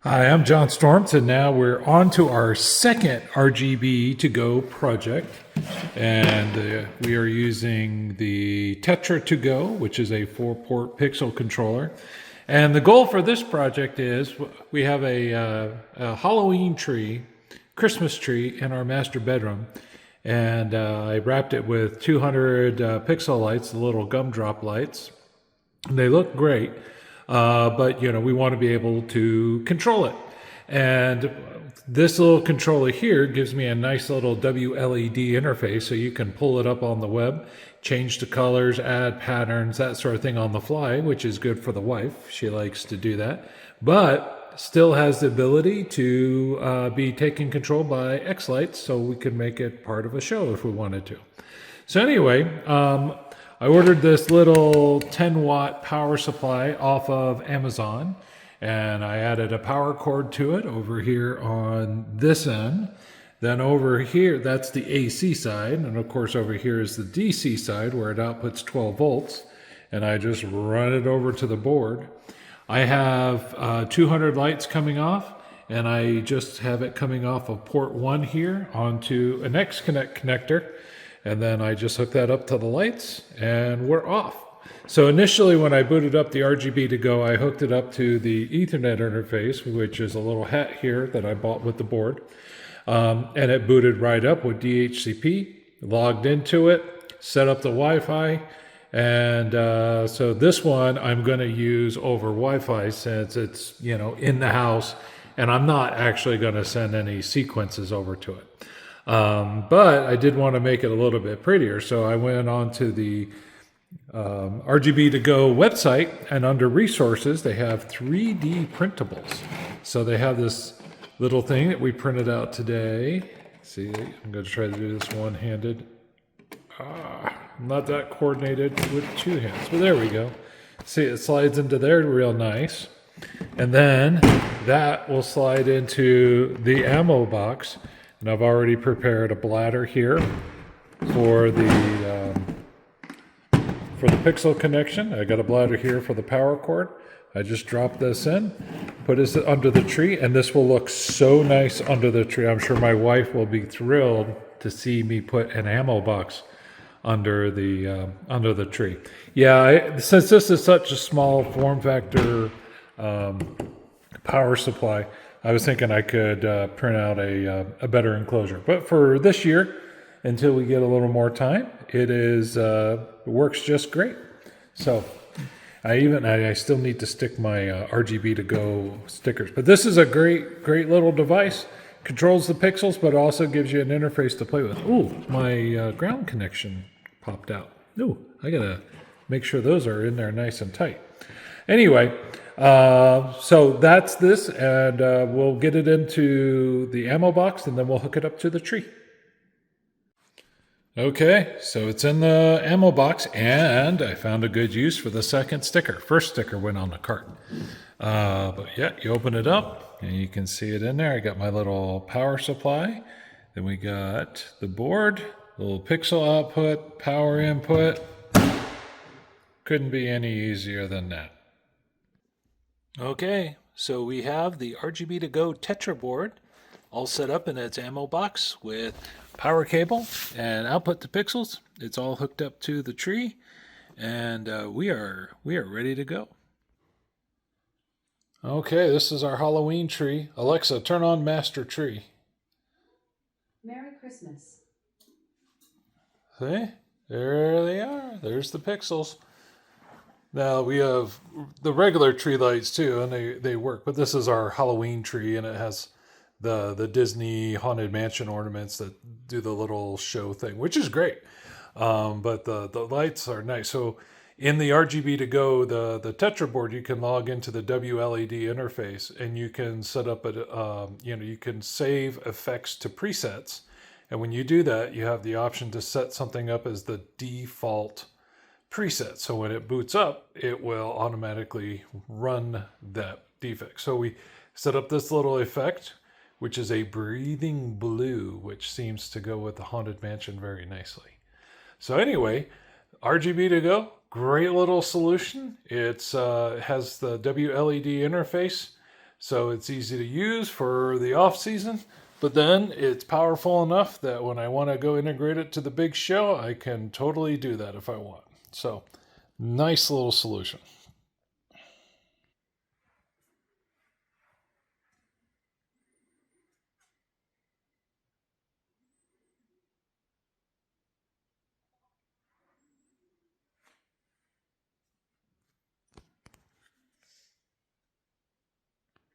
Hi, I'm John Storms, and now we're on to our second RGB2GO project. And we are using the Tetra to go, which is a 4-port pixel controller. And the goal for this project is we have a Halloween tree, Christmas tree in our master bedroom. And I wrapped it with 200 pixel lights, the little gumdrop lights. They look great, but we want to be able to control it. And this little controller here gives me a nice little WLED interface, so you can pull it up on the web, change the colors, add patterns, that sort of thing on the fly, which is good for the wife. She likes to do that, but still has the ability to be taken control by xLights, so we can make it part of a show if we wanted to. So anyway, I ordered this little 10-watt power supply off of Amazon, and I added a power cord to it over here on this end. Then over here, that's the AC side, and of course over here is the DC side where it outputs 12 volts, and I just run it over to the board. I have 200 lights coming off, and I just have it coming off of port 1 here onto an X-Connect connector. And then I just hook that up to the lights and we're off. So initially when I booted up the RGB2GO, I hooked it up to the Ethernet interface, which is a little hat here that I bought with the board. And it booted right up with DHCP, logged into it, set up the Wi-Fi. And so this one I'm going to use over Wi-Fi since it's, in the house. And I'm not actually going to send any sequences over to it. But I did want to make it a little bit prettier, so I went on to the RGB2GO website, and under resources, they have 3D printables. So they have this little thing that we printed out today. See, I'm going to try to do this one-handed. Not that coordinated with two hands, but there we go. See, it slides into there real nice. And then that will slide into the ammo box. And I've already prepared a bladder here for the pixel connection. I got a bladder here for the power cord. I just drop this in, put this under the tree, and this will look so nice under the tree. I'm sure my wife will be thrilled to see me put an ammo box under the tree. Yeah, since this is such a small form factor power supply, I was thinking I could print out a better enclosure. But for this year, until we get a little more time, it works just great. So I still need to stick my RGB2GO stickers. But this is a great little device. Controls the pixels, but also gives you an interface to play with. Ooh, my ground connection popped out. Ooh, I gotta make sure those are in there nice and tight. Anyway, so that's this, and we'll get it into the ammo box, and then we'll hook it up to the tree. Okay, so it's in the ammo box, and I found a good use for the second sticker. First sticker went on the cart. But yeah, you open it up, and you can see it in there. I got my little power supply. Then we got the board, little pixel output, power input. Couldn't be any easier than that. Okay, so we have the RGB2GO Tetra board all set up in its ammo box with power cable and output to pixels. It's all hooked up to the tree, and we are ready to go. Okay, this is our Halloween tree. Alexa, turn on Master Tree. Merry Christmas. See? There they are. There's the pixels. Now we have the regular tree lights too, and they work. But this is our Halloween tree, and it has the Disney Haunted Mansion ornaments that do the little show thing, which is great. But the lights are nice. So in the RGB2GO, the Tetra board, you can log into the WLED interface, and you can set up you can save effects to presets. And when you do that, you have the option to set something up as the default preset. So when it boots up, it will automatically run that defect. So we set up this little effect, which is a breathing blue, which seems to go with the Haunted Mansion very nicely. So anyway, RGB2GO, great little solution. It's has the WLED interface So it's easy to use for the off season, but then it's powerful enough that when I want to go integrate it to the big show, I can totally do that if I want. So nice little solution.